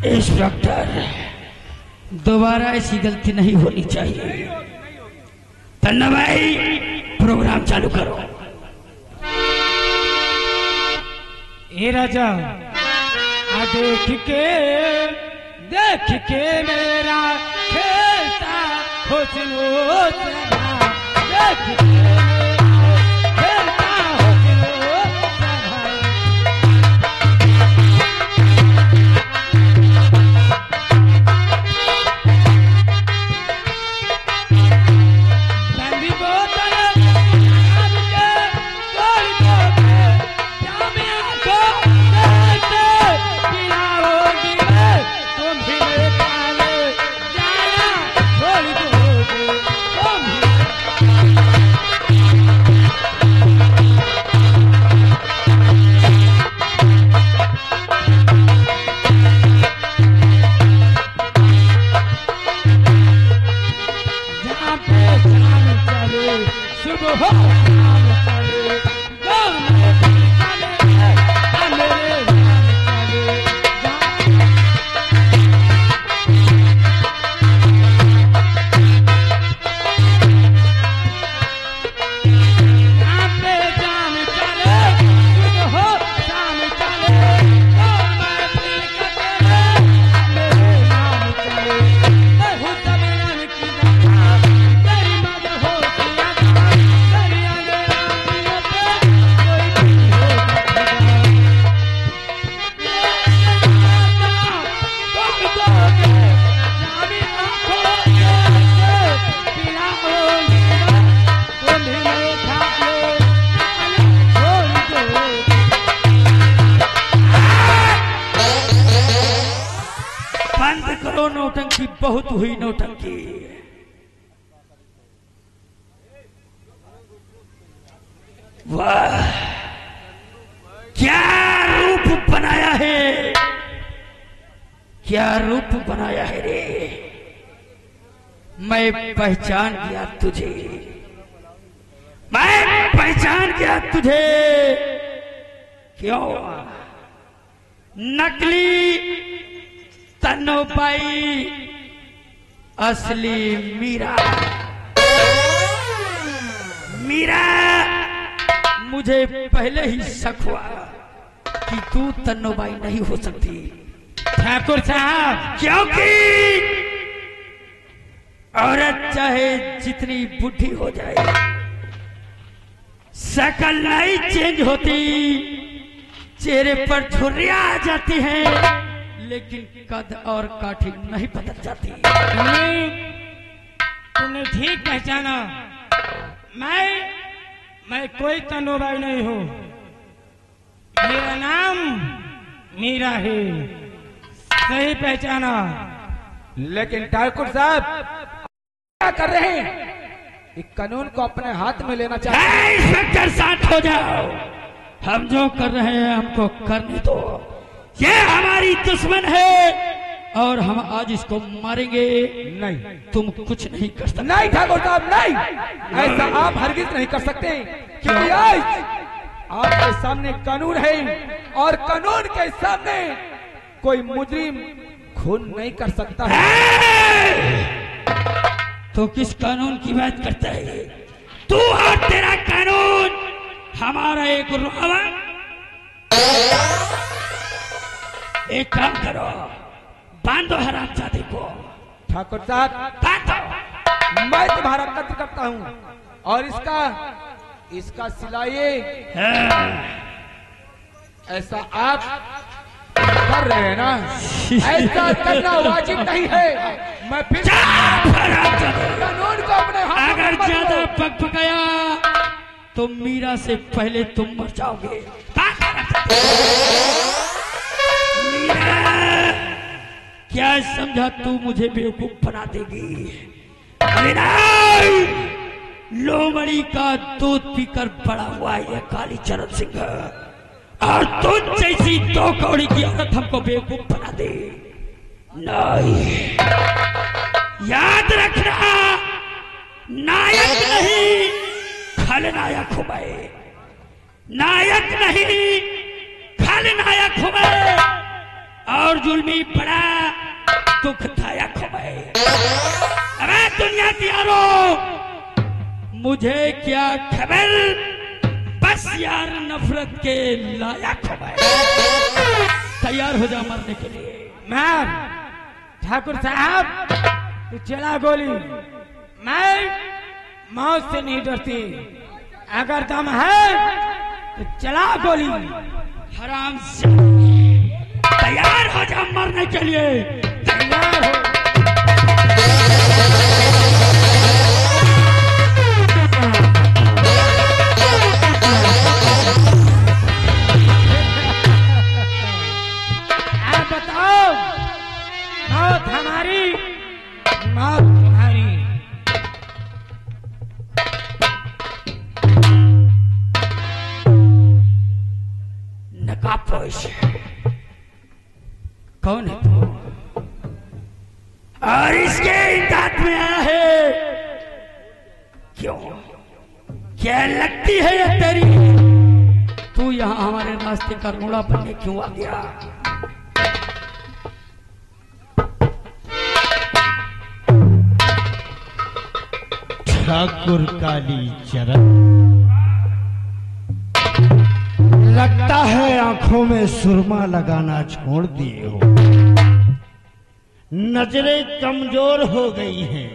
Inspector, दोबारा ऐसी गलती नहीं होनी चाहिए। तन्ना भाई, प्रोग्राम चालू करो। ए राजा, आ देख के मेरा खेलता हुस्न देख के नौटंकी। बहुत हुई नौटंकी। वाह, क्या रूप बनाया है, क्या रूप बनाया है रे। मैं पहचान गया तुझे, मैं पहचान गया तुझे। क्यों? नकली तन्नो बाई, असली मीरा। मीरा, मुझे पहले ही शक हुआ कि तू तन्नो बाई नहीं हो सकती ठाकुर साहब, क्योंकि औरत चाहे जितनी बुढ़ी हो जाए, शक्ल नहीं चेंज होती, चेहरे पर झुर्रियां आ जाती हैं, लेकिन कद और काठी नहीं बदल जाती। तुमने ठीक पहचाना। मैं कोई तन्नोबाई नहीं हूँ। मेरा नाम मीरा है। सही पहचाना। लेकिन ठाकुर साहब क्या कर रहे हैं? इस कानून को अपने हाथ में लेना चाहते हैं। इंस्पेक्टर शांत हो जाओ। हम जो कर रहे हैं हमको करने दो। ये हमारी दुश्मन है और हम आज इसको मारेंगे। नहीं, तुम कुछ नहीं कर सकते। नहीं ठाकुर साहब, नहीं, ऐसा आप हरगिज नहीं कर सकते, क्योंकि आज आपके सामने कानून है और कानून के सामने कोई मुजरिम खून नहीं कर सकता है। तो किस कानून की बात करता है तू? और तेरा कानून हमारा एक रुआवा। एक काम करो, बांधो हरामजादे को। ठाकुर साहब, बांधो। मैं तुम्हारा कत्ल करता हूँ और इसका सिलाई ऐसा आप कर रहे हैं ना, ऐसा करना वाजिब नहीं है। मैं फिर कानून को अपने हाथ में अगर ज्यादा पकपकाया तो मीरा से पहले तुम मर जाओगे। क्या समझा तू मुझे बेवकूफ बना देगी? अरे नहीं, लोमड़ी का दूध पीकर बड़ा हुआ ये काली चरण सिंह, और तुझ जैसी दो कौड़ी की औरत हमको बेवकूफ बना दे। नहीं, याद रखना, नायक नहीं खलनायक हूं मैं। नायक नहीं खलनायक हूं मैं। और जुल्मी पड़ा दुख थाया खबे। अबे दुनिया की यारो मुझे क्या खबर, बस यार नफरत के लायक खबे। तैयार हो जा मरने के लिए। मार ठाकुर साहब, तू चला गोली। मैं मौत से नहीं डरती, अगर दम है तो चला गोली। हराम से तैयार हो जा मरने के लिए। तैयार हो। आप बताओ, मौत हमारी मौत तुम्हारी। नकाबपोश कौन है तू और इसके इम्दाद में आया है क्यों? क्या लगती है ये तेरी? तू यहाँ हमारे रास्ते का रोड़ा बनने क्यों आ गया? ठाकुर काली चरण, लगता है आंखों में सुरमा लगाना छोड़ दिए हो। नजरें कमजोर हो गई हैं,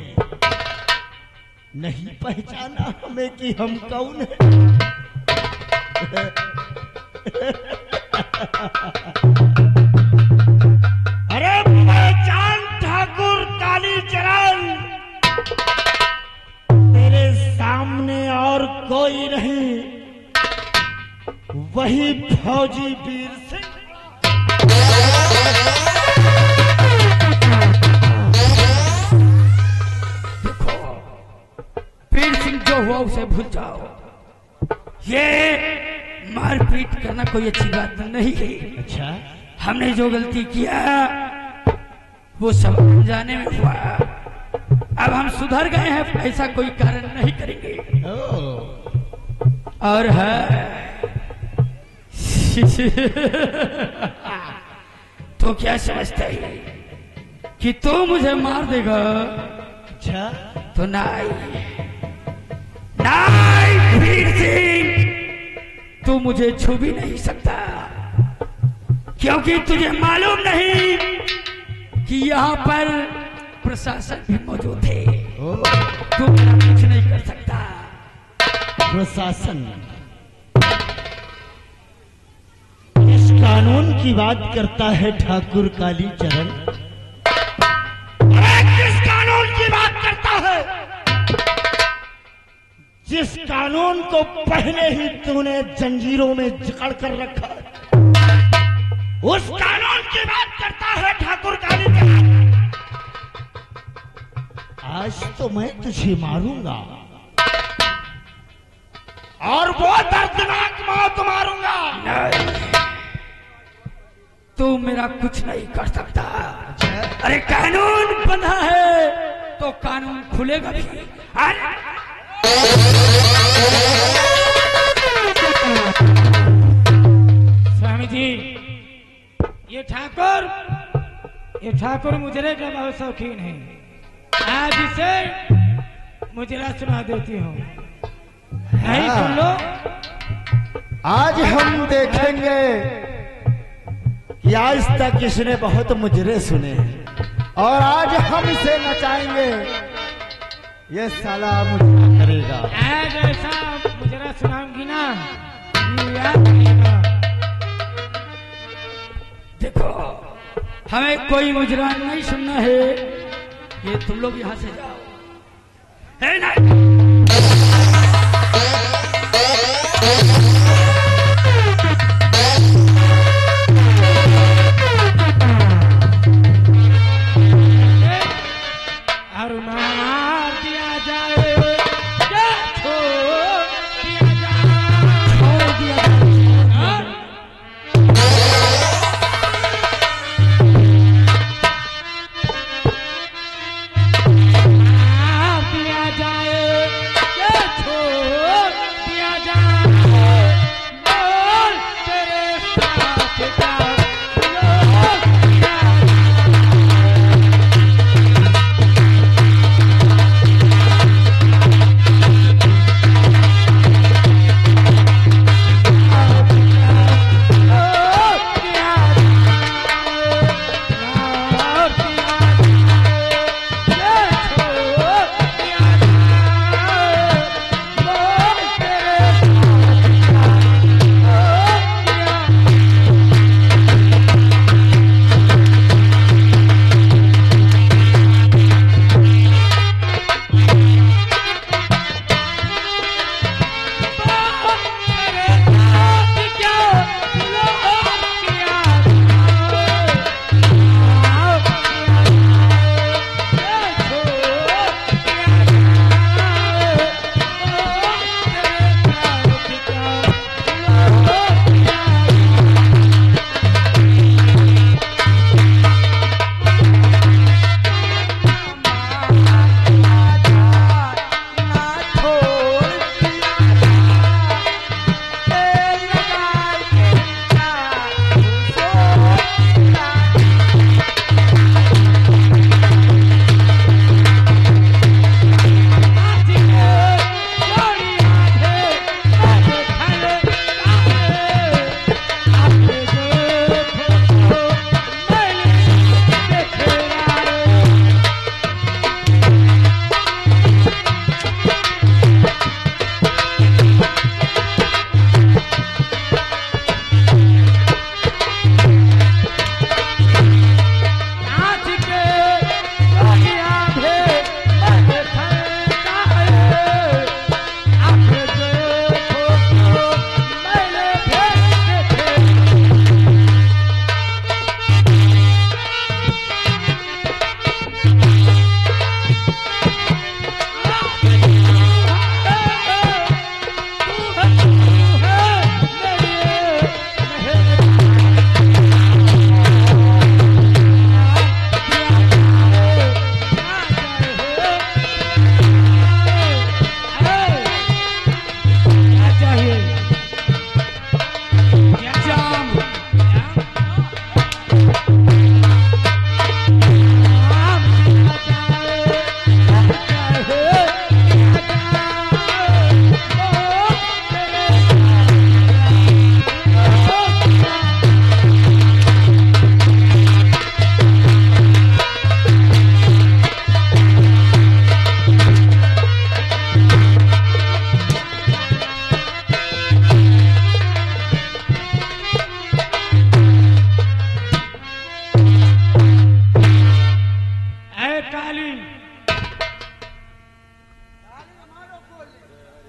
नहीं पहचाना हमें कि हम कौन हैं। अरे पहचान ठाकुर काली चरण, तेरे सामने और कोई नहीं, वही फौजी वीर सिंह। देखो वीर सिंह जो हुआ उसे भूल जाओ। ये मारपीट करना कोई अच्छी बात नहीं है। अच्छा, हमने जो गलती किया वो सब जाने में हुआ। अब हम सुधर गए हैं, ऐसा कोई कारण नहीं करेंगे। और है तो क्या समझता है कि तू मुझे मार देगा? अच्छा, तो नहीं नहीं वीर सिंह, तू मुझे छू भी नहीं सकता, क्योंकि तुझे मालूम नहीं कि यहाँ पर प्रशासन भी मौजूद है। तू मेरा कुछ नहीं कर सकता। प्रशासन किस कानून की बात करता है ठाकुर काली चरण? किस कानून की बात करता है? जिस कानून को पहले ही तूने जंजीरों में जकड़ कर रखा, उस कानून की बात करता है ठाकुर काली चरण। आज तो मैं तुझे मारूंगा और वो दर्दनाक मौत मारूंगा। नहीं, तू मेरा कुछ नहीं कर सकता। अरे कानून बंधा है तो कानून खुलेगा भी। अरे स्वामी जी, ये ठाकुर मुजरे का बहुत शौकीन है। आज इसे मुजरा सुना देती हूँ, नहीं सुन लो। आज हम देखेंगे कि आज तक इसने बहुत मुजरे सुने हैं और आज हम इसे नचाएंगे। ये साला मुजरा करेगा। आज ऐसा मुजरा सुनाऊंगी ना, ये याद रखेगा। देखो, हमें कोई मुजरा नहीं सुनना है। ये तुम लोग यहाँ से जाओ। है ना? और मार दिया जाए या छोड़ दिया जाए, छोड़ दिया जाए। हाँ? मार दिया जाए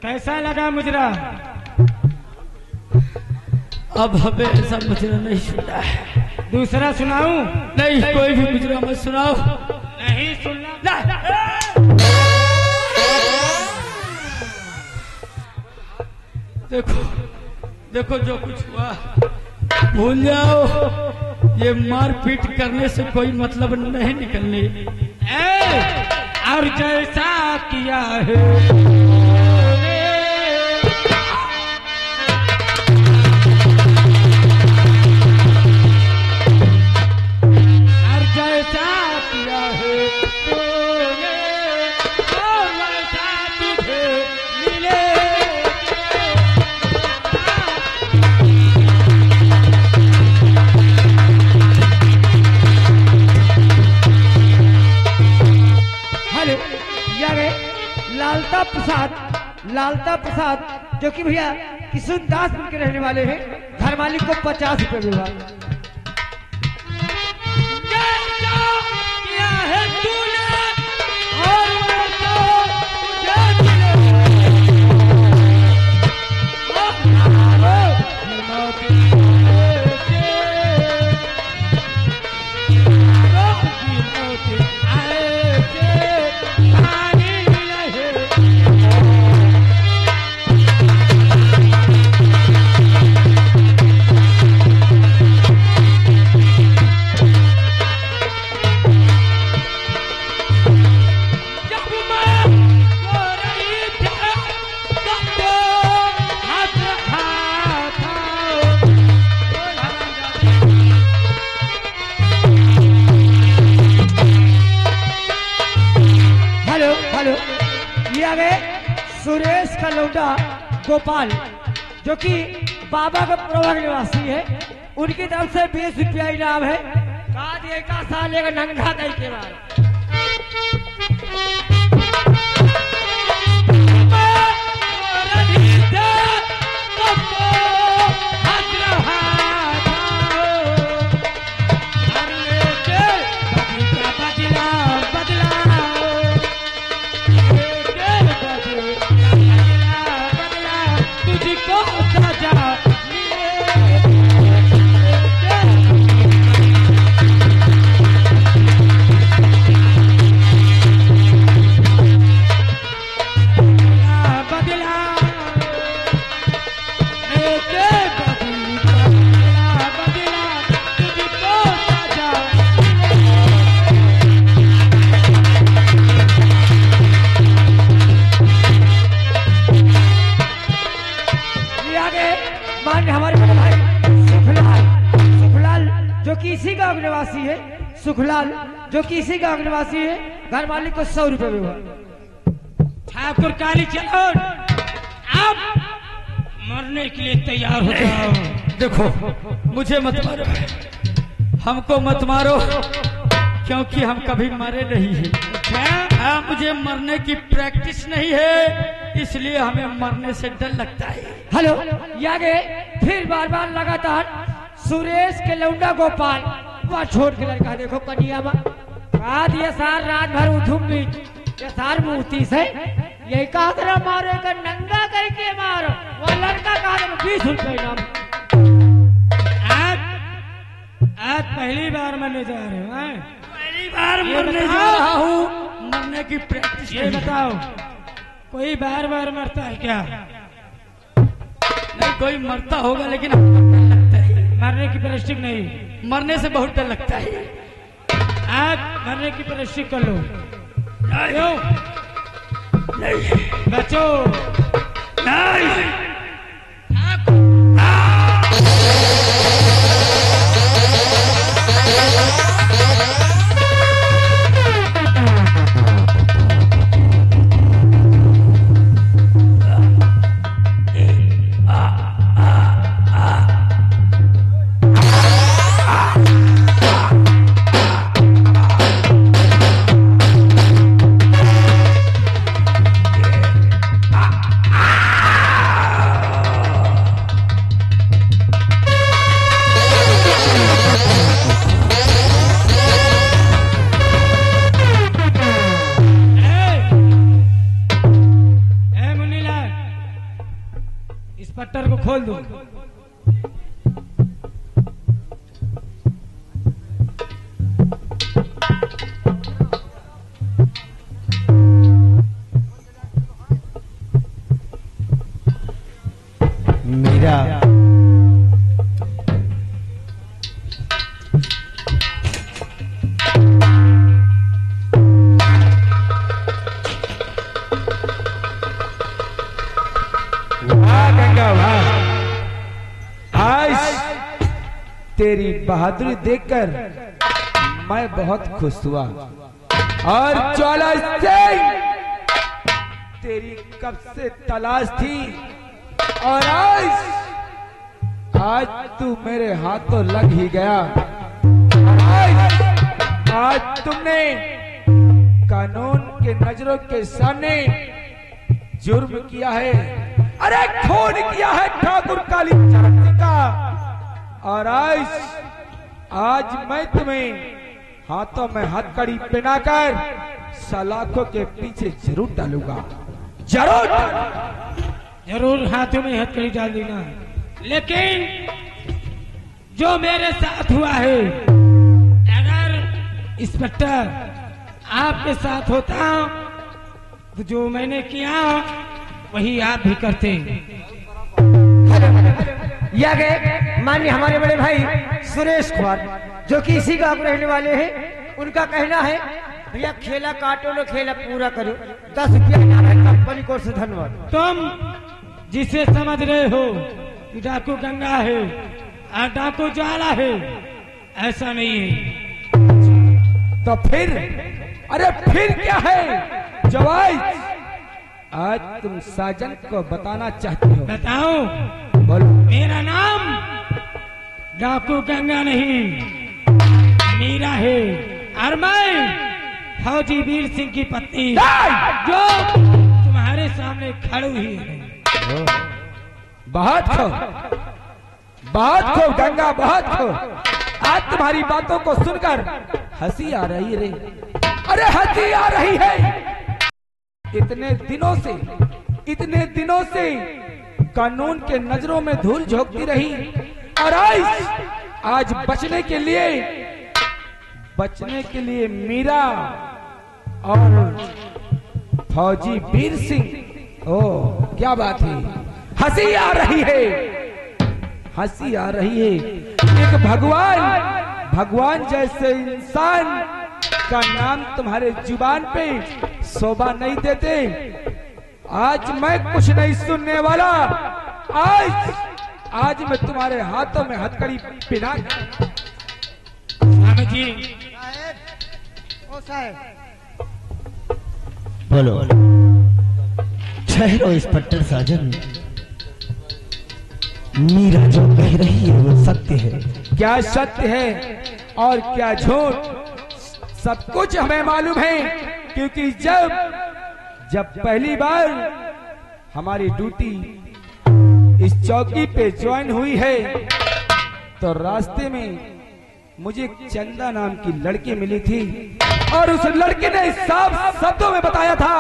कैसा लगा मुजरा? अब हमें ऐसा मुजरा नहीं सुनना है। दूसरा सुनाऊं? नहीं, कोई भी मुजरा मत सुनाओ। नहीं सुनना। देखो देखो, जो कुछ हुआ भूल जाओ। ये मारपीट करने से कोई मतलब नहीं निकलने। और जैसा किया है लालता प्रसाद जो कि भैया किशुनदासपुर के रहने वाले हैं। घर मालिक को 50 रुपए विभाग। क्या है तूने और सुरेश का लौंडा गोपाल जो कि बाबा का प्रभाग निवासी है। उनकी तरफ से 20 रुपया इनाम है। का साल लेगा नंगा कई के बाद सुखलाल जो कि इसी गांव निवासी है। घर मालिक को 100 रुपए विभाग। ठाकुर काली चलो अब मरने के लिए तैयार हो जाओ। देखो मुझे मत मारो, हमको मत मारो, क्योंकि हम कभी मरे नहीं है। मुझे मरने की प्रैक्टिस नहीं है, इसलिए हमें मरने से डर लगता है। हेलो आगे फिर बार बार लगातार सुरेश के लौंडा गोपाल वहाँ छोड़ के लड़का देखो कनिया ये सार रात भर उठूम भी ये सार मूर्ति से यही कहा मारे का नंगा करके मारो। वो लड़का कहा 20 रुपए नाम। आज पहली बार मरने जा रहे हो? पहली बार मरने जा रहा हूँ। मरने की प्रैक्टिस। ये बताओ कोई बार बार मरता है क्या? नहीं, कोई मरता होगा लेकिन मरने की प्रैक्टिस नहीं। मरने से बहुत डर लगता है। आज मरने की प्रैक्टिस कर लो। नहीं बचो नहीं। खोल दो। मीरा, वाह गंगा वाह, आज तेरी बहादुरी देखकर मैं बहुत खुश हुआ। और ज्वाला सिंह, तेरी कब से तलाश थी और आज तू मेरे हाथों लग ही गया। आज तुमने कानून के नजरों के सामने जुर्म किया है, अरे खून किया है ठाकुर कालीचरण सिंह का। और आज मैं तुम्हें हाथों में हथकड़ी पहनाकर सलाखों के पीछे जरूर डालूंगा, जरूर हाथों में हथकड़ी डाल देना। लेकिन जो मेरे साथ हुआ है, अगर इंस्पेक्टर आपके साथ होता तो जो मैंने किया वही आप भी करते। यह गए माननीय हमारे बड़े भाई सुरेश कुमार, जो कि इसी गांव रहने वाले हैं। उनका कहना है भैया खेला काटो लो, खेला पूरा करो, 10 रुपया कंपनी को से धन्यवाद। तुम जिसे समझ रहे हो कि डाकू गंगा है और डाकू ज्वाला है, ऐसा नहीं है। तो फिर, अरे फिर क्या है जवाई? आज तुम साजन को बताना चाहती हो? बताओ। बोलो। मेरा नाम डाकू गंगा नहीं, मीरा है, और मैं फौजी वीर सिंह की पत्नी जो तुम्हारे सामने खड़ी हुई है। बहुत खूब गंगा, बहुत खूब। आज तुम्हारी बातों को सुनकर हंसी आ रही रे, अरे हंसी आ रही है। इतने दिनों से कानून के नजरों में धूल झोंकती रही, और आज बचने के लिए मीरा और फौजी वीर सिंह, ओ क्या बात है, हंसी आ रही है। एक भगवान जैसे इंसान का नाम तुम्हारे जुबान पे शोभा नहीं देते। आज मैं कुछ नहीं सुनने वाला। आज मैं तुम्हारे हाथों में हथकड़ी पिना। जी बोलो। ठहरो इंस्पेक्टर साजन, मीरा जो कह रही है वो सत्य है। क्या सत्य है और क्या झूठ, सब कुछ हमें मालूम है। क्योंकि जब पहली बार हमारी ड्यूटी इस चौकी पे ज्वाइन हुई है, तो रास्ते में मुझे चंदा नाम की लड़की मिली थी, और उस लड़के ने साफ शब्दों में बताया था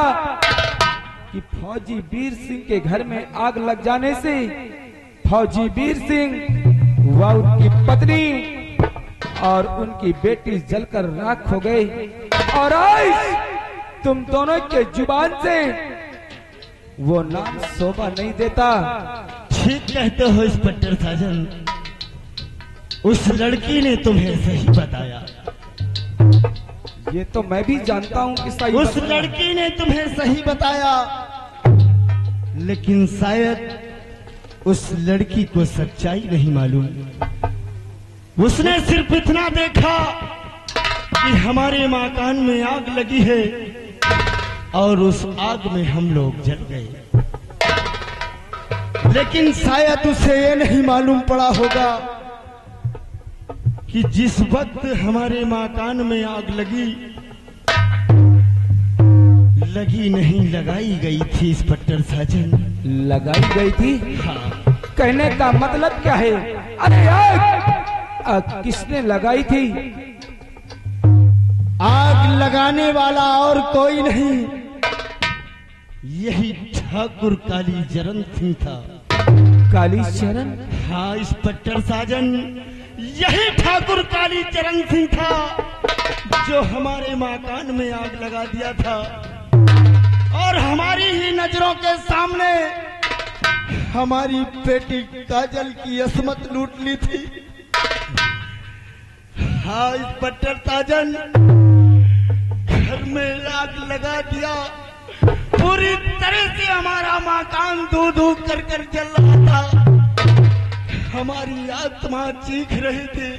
कि फौजी वीर सिंह के घर में आग लग जाने से फौजी वीर सिंह व उनकी पत्नी और उनकी बेटी जलकर राख हो गई। और आज तुम दोनों के जुबान से वो नाम शोभा नहीं देता। ठीक कहते हो इंस्पेक्टर साजन, उस लड़की ने तुम्हें सही बताया। ये तो मैं भी जानता हूँ कि सही उस लड़की ने तुम्हें सही बताया, लेकिन शायद उस लड़की को सच्चाई नहीं मालूम। उसने सिर्फ इतना देखा कि हमारे मकान में आग लगी है और उस आग में हम लोग जल गए, लेकिन शायद उसे ये नहीं मालूम पड़ा होगा कि जिस वक्त हमारे मकान में आग लगी नहीं, लगाई गई थी इंस्पेक्टर साजन। लगाई गई थी? हाँ। कहने का मतलब क्या है? अरे आग किसने लगाई थी? आग लगाने वाला और कोई नहीं, यही ठाकुर कालीचरण सिंह था। कालीचरण? हाँ इंस्पेक्टर साजन, यही ठाकुर कालीचरण सिंह था जो हमारे मकान में आग लगा दिया था और हमारी ही नजरों के सामने हमारी बेटी काजल की असमत लूट ली थी। हाँ इंस्पेक्टर साजन, घर में आग लगा दिया, पूरी तरह से हमारा मकान धू धू कर कर जल रहा था, हमारी आत्मा चीख रही थी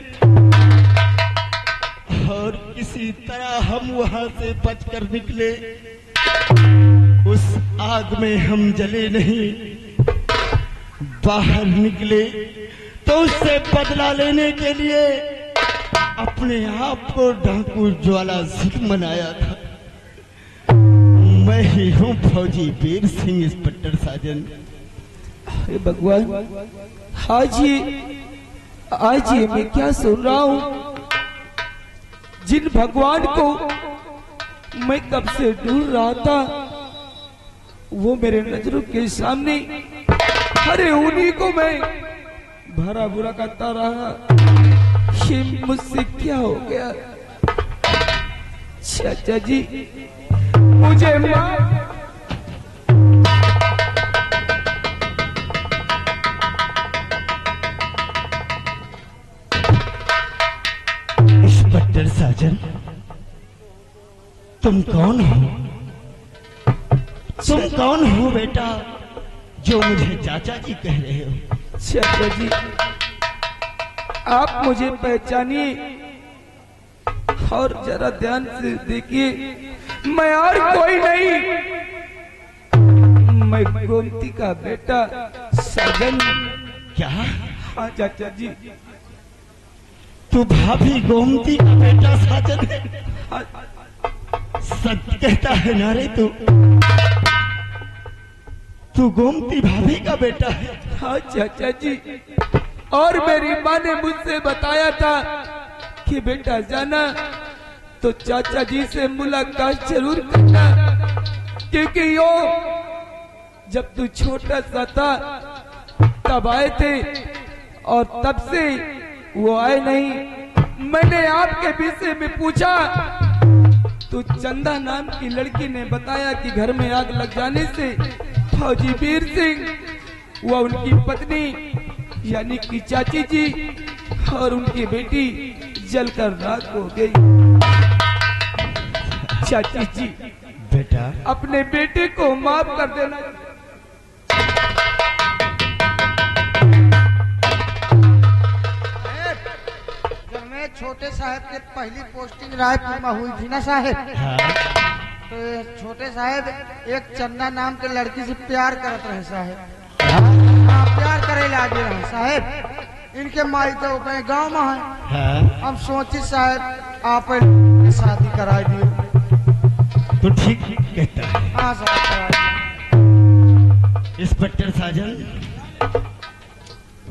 और किसी तरह हम वहां से बचकर निकले। उस आग में हम जले नहीं, बाहर निकले तो उससे बदला लेने के लिए अपने आप को डाकू ज्वाला सिंह बनाया था। मैं ही हूँ फौजी वीर सिंह इंस्पेक्टर साजन। हे भगवान, आज ये मैं क्या सुन रहा हूँ? जिन भगवान को मैं कब से ढूंढ रहा था वो मेरे नजरों के सामने, अरे उन्हीं को मैं भरा बुरा करता रहा। ये मुझसे क्या हो गया? चाचा जी मुझे माफ। इंस्पेक्टर साजन, तुम कौन हो? तुम कौन हो बेटा जो मुझे चाचा जी कह रहे हो? चाचा जी आप मुझे पहचानिए और जरा ध्यान से देखिए, मैं और कोई नहीं, मैं गोमती का बेटा साजन। क्या? हाँ चाचा जी। तू भाभी गोमती का बेटा साजन है? हाँ, सच कहता है ना रे तू गोमती भाभी का बेटा है? हाँ चाचा जी, और मेरी माँ ने मुझसे बताया था कि बेटा जाना तो चाचा जी से मुलाकात जरूर करना, क्योंकि यो जब तू छोटा सा था तब आए थे और तब से वो आए नहीं। मैंने आपके विषय में पूछा तो चंदा नाम की लड़की ने बताया कि घर में आग लग जाने से फौजी वीर सिंह व उनकी पत्नी यानी कि चाची जी और उनकी बेटी जलकर राख हो गई। चाची जी बेटा अपने बेटे को माफ कर देना। जब मैं छोटे साहब के पहली पोस्टिंग रायपुर में हुई थी ना साहब, हाँ। तो छोटे साहब एक चंदा नाम के लड़की से प्यार करत रहे साहब। हाँ, प्यार करे लागे रहे साहब। इनके माई तो अपने गांव में है। हाँ। हम सोचे साहब आप शादी करा दियो। तो ठीक कहता है। हाँ साहब करा दियो। इंस्पेक्टर साजन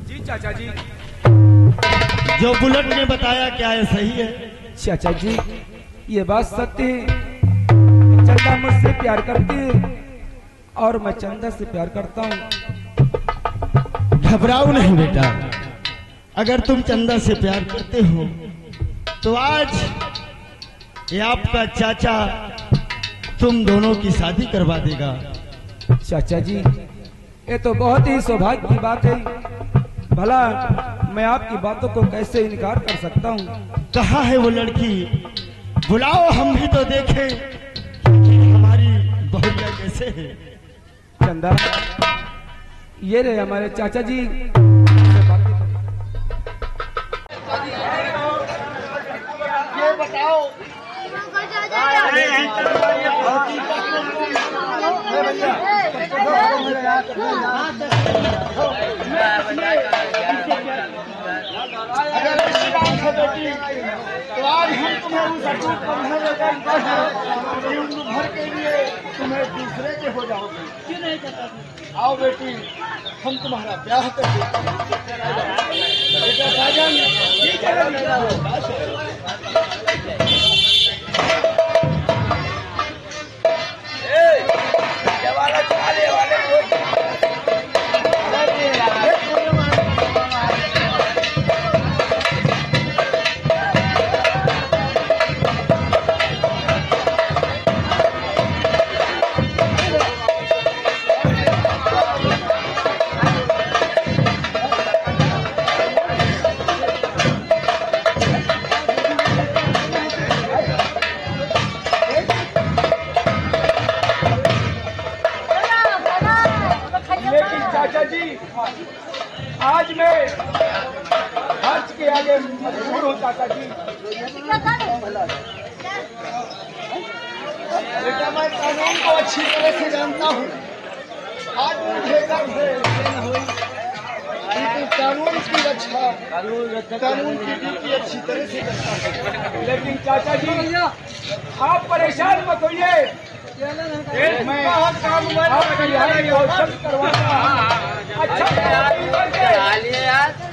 जी चाचा जी। जो बुलेट ने बताया क्या है सही है? चाचा जी ये बात सत्य है, चंदा मुझसे प्यार करती है और मैं चंदा से प्यार करता हूँ। घबराओ नहीं बेटा, अगर तुम चंदा से प्यार करते हो तो आज ये आपका चाचा तुम दोनों की शादी करवा देगा। चाचा जी ये तो बहुत ही सौभाग्य की बात है, भला मैं आपकी बातों को कैसे इनकार कर सकता हूँ। कहाँ है वो लड़की? बुलाओ हम भी तो देखें कि हमारी बहुरिया कैसे है। चंदा ये रहे हमारे चाचा जी। ये बताओ बेटी, तो आज हम तुम्हें उस अटूट बंधन लेकर गए हैं कि उम्र भर के लिए तुम्हें दूसरे के हो जाओगे। क्यों नहीं करता? आओ बेटी, हम तुम्हारा ब्याह कर देते हैं। बेटा साजन, ये वाला चाचा जी। बेटा मैं कानून को अच्छी तरह से जानता हूँ। आज मुझे गर्व है कि कानून की रक्षा, कानून की ड्यूटी अच्छी तरह से करता है। लेकिन चाचा जी आप परेशान मत होइए, मैं आपका यहाँ रोशन करवाऊंगा। अच्छा आप